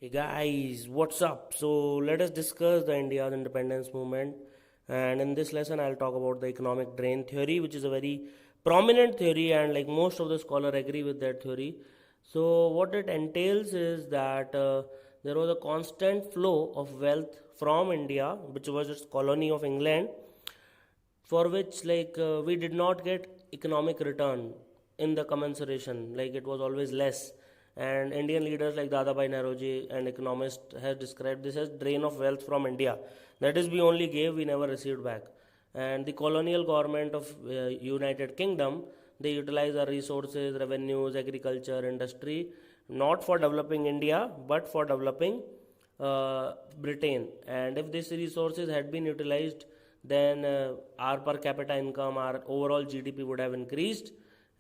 Hey guys, what's up? So let us discuss the India's independence movement. And in this lesson, I'll talk about the economic drain theory, which is a very prominent theory, and like most of the scholars agree with that theory. So what it entails is that there was a constant flow of wealth from India, which was its colony of England, for which we did not get economic return in the commensuration, like it was always less. And Indian leaders like Dadabhai Naoroji and economists have described this as drain of wealth from India, that is, we only gave, we never received back. And the colonial government of United Kingdom, they utilize our resources, revenues, agriculture, industry, not for developing India but for developing Britain. And if these resources had been utilized, then our per capita income, our overall GDP would have increased.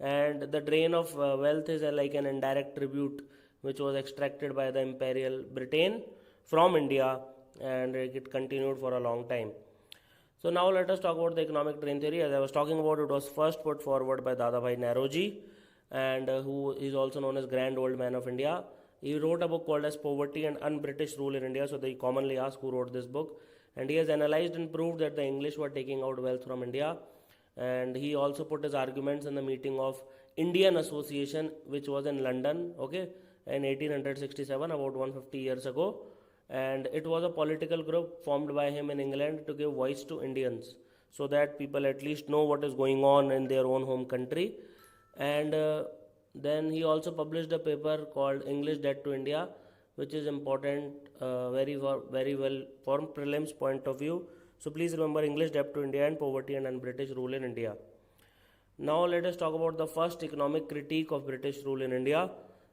And the drain of wealth is like an indirect tribute which was extracted by the imperial Britain from India, and it continued for a long time. So now let us talk about the economic drain theory. As I was talking about, it was first put forward by Dadabhai Naoroji, and who is also known as Grand Old Man of India. He wrote a book called as Poverty and Un-British Rule in India. So they commonly ask who wrote this book, and he has analyzed and proved that the English were taking out wealth from India. And he also put his arguments in the meeting of Indian Association, which was in London, okay, in 1867, about 150 years ago. And it was a political group formed by him in England to give voice to Indians, so that people at least know what is going on in their own home country. And then he also published a paper called English Debt to India, which is important very well from prelims point of view. So please remember English Debt to India and Poverty and Un-British Rule in India. Now let us talk about the first economic critique of British rule in India.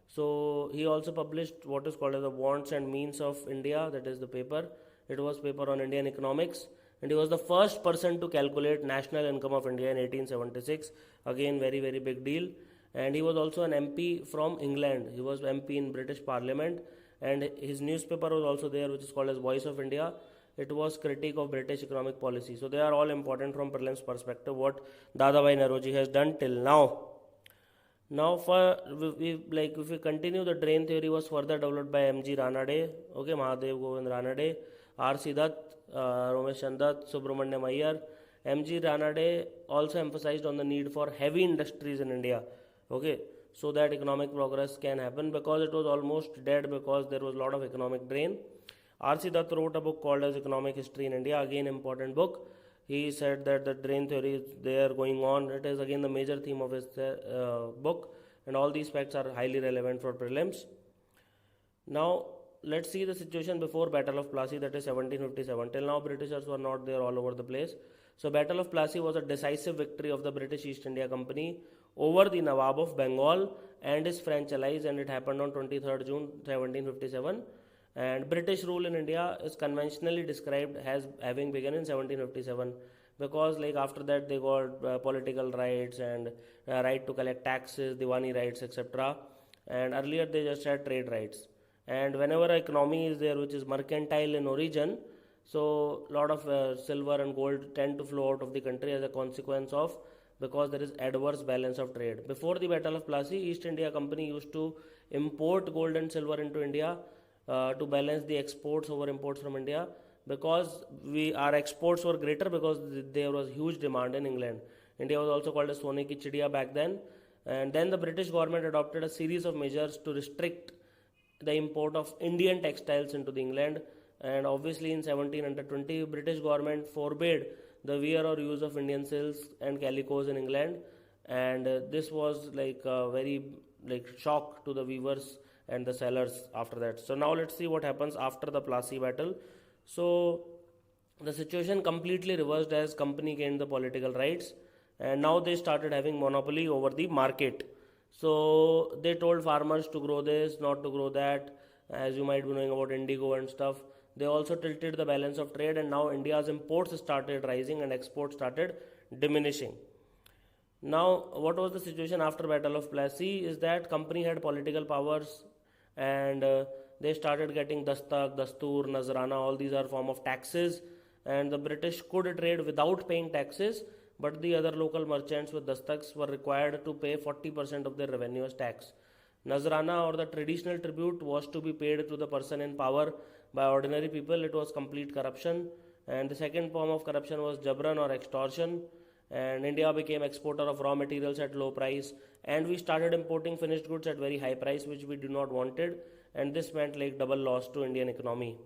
So he also published what is called as the Wants and Means of India, that is the paper. It was paper on Indian economics, and he was the first person to calculate national income of India in 1876. Again, very big deal. And he was also an MP from England. He was MP in British Parliament, and his newspaper was also there, which is called as Voice of India. It was critique of British economic policy. So they are all important from prelims perspective, what Dadabhai Naoroji has done till now. Now, if we continue, the drain theory was further developed by M.G. Ranade, okay, Mahadev Govind Ranade, R.C. Dutt, Ramesh Chandra Dutt, Subramanyam Iyer. M.G. Ranade also emphasized on the need for heavy industries in India, okay, so that economic progress can happen, because it was almost dead because there was a lot of economic drain. R.C. Dutt wrote a book called as Economic History in India, again important book. He said that the drain theory is there going on. It is again the major theme of his book, and all these facts are highly relevant for prelims. Now let's see the situation before Battle of Plassey, that is 1757. Till now Britishers were not there all over the place. So Battle of Plassey was a decisive victory of the British East India Company over the Nawab of Bengal and his French allies, and it happened on 23rd June 1757. And British rule in India is conventionally described as having begun in 1757, because like after that they got political rights and right to collect taxes, Diwani rights, etc. And earlier they just had trade rights. And whenever an economy is there which is mercantile in origin, so a lot of silver and gold tend to flow out of the country as a consequence of, because there is adverse balance of trade. Before the Battle of Plassey, East India Company used to import gold and silver into India to balance the exports over imports from India, because our exports were greater because there was huge demand in England. India was also called as Sone ki Chidiya back then. And then the British government adopted a series of measures to restrict the import of Indian textiles into the England. And obviously in 1720, British government forbade the wear or use of Indian silks and calicos in England, and this was like a very shock to the weavers and the sellers after that. So now let's see what happens after the Plassey battle. So the situation completely reversed as company gained the political rights, and now they started having monopoly over the market. So they told farmers to grow this, not to grow that, as you might be knowing about indigo and stuff. They also tilted the balance of trade, and now India's imports started rising and exports started diminishing. Now what was the situation after Battle of Plassey is that company had political powers, and they started getting dastak, dastur, nazrana, all these are form of taxes, and the British could trade without paying taxes, but the other local merchants with dastaks were required to pay 40% of their revenue as tax. Nazrana or the traditional tribute was to be paid to the person in power by ordinary people. It was complete corruption. And the second form of corruption was jabran or extortion. And India became exporter of raw materials at low price, and we started importing finished goods at very high price, which we did not wanted, and this meant like double loss to Indian economy.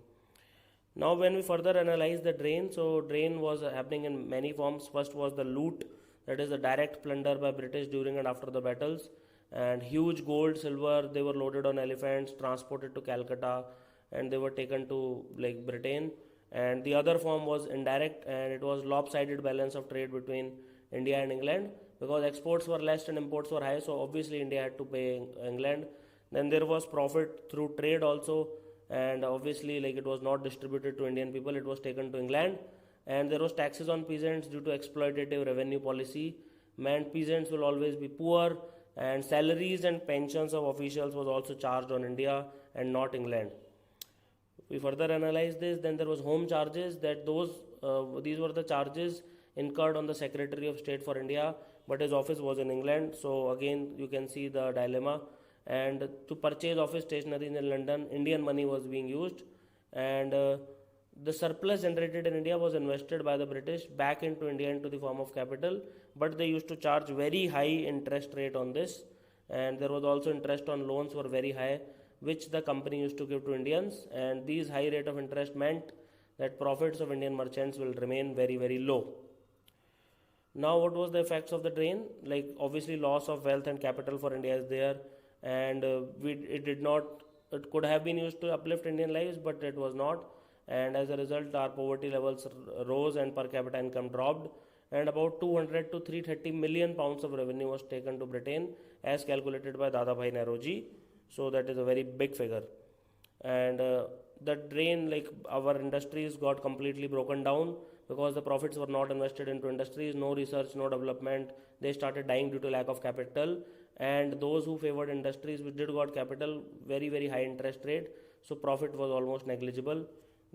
Now when we further analyze the drain, so drain was happening in many forms. First was the loot, that is the direct plunder by British during and after the battles, and huge gold, silver, they were loaded on elephants, transported to Calcutta, and they were taken to like Britain. And the other form was indirect, and it was lopsided balance of trade between India and England, because exports were less and imports were high, so obviously India had to pay England. Then there was profit through trade also, and obviously like it was not distributed to Indian people, it was taken to England. And there was taxes on peasants due to exploitative revenue policy, meant peasants will always be poor, and salaries and pensions of officials was also charged on India and not England. We further analyze this, then there was home charges, that these were the charges incurred on the Secretary of State for India, but his office was in England. So again you can see the dilemma. And to purchase office stationery in London, Indian money was being used, and the surplus generated in India was invested by the British back into India into the form of capital, but they used to charge very high interest rate on this, and there was also interest on loans were very high, which the company used to give to Indians, and these high rate of interest meant that profits of Indian merchants will remain very, very low. Now what was the effects of the drain? Like obviously loss of wealth and capital for India is there, and it could have been used to uplift Indian lives, but it was not, and as a result our poverty levels rose and per capita income dropped, and about 200 to 330 million pounds of revenue was taken to Britain as calculated by Dadabhai Naoroji. So that is a very big figure. And the drain, like our industries got completely broken down because the profits were not invested into industries, no research, no development. They started dying due to lack of capital, and those who favored industries which did got capital, very, very high interest rate, so profit was almost negligible.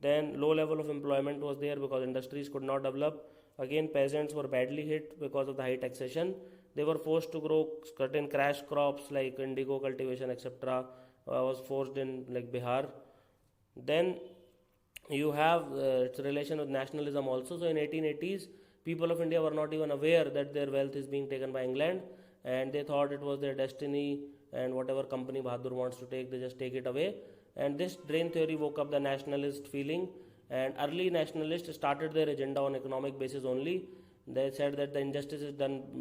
Then low level of employment was there because industries could not develop. Again, peasants were badly hit because of the high taxation. They were forced to grow certain crash crops like indigo cultivation, etc. Was forced in like Bihar. Then you have its relation with nationalism also. So in 1880s, people of India were not even aware that their wealth is being taken by England, and they thought it was their destiny, and whatever company Bahadur wants to take, they just take it away. And this drain theory woke up the nationalist feeling, and early nationalists started their agenda on economic basis only. They said that the injustice is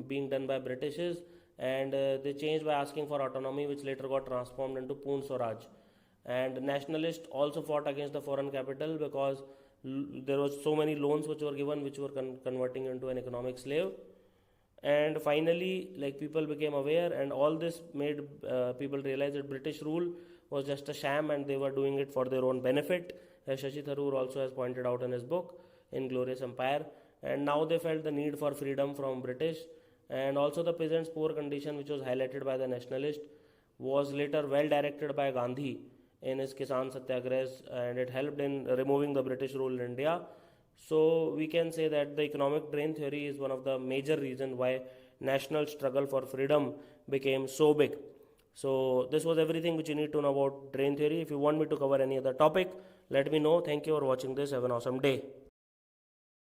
being done by Britishes, and they changed by asking for autonomy, which later got transformed into Poon Swaraj. And nationalists also fought against the foreign capital because there was so many loans which were given, which were converting into an economic slave. And finally, like people became aware, and all this made people realize that British rule was just a sham, and they were doing it for their own benefit, as Shashi Tharoor also has pointed out in his book Inglorious Empire. And now they felt the need for freedom from British, and also the peasants' poor condition, which was highlighted by the nationalist, was later well directed by Gandhi in his Kisan Satyagrahs, and it helped in removing the British rule in India. So we can say that the economic drain theory is one of the major reasons why national struggle for freedom became so big. So this was everything which you need to know about drain theory. If you want me to cover any other topic, let me know. Thank you for watching this. Have an awesome day.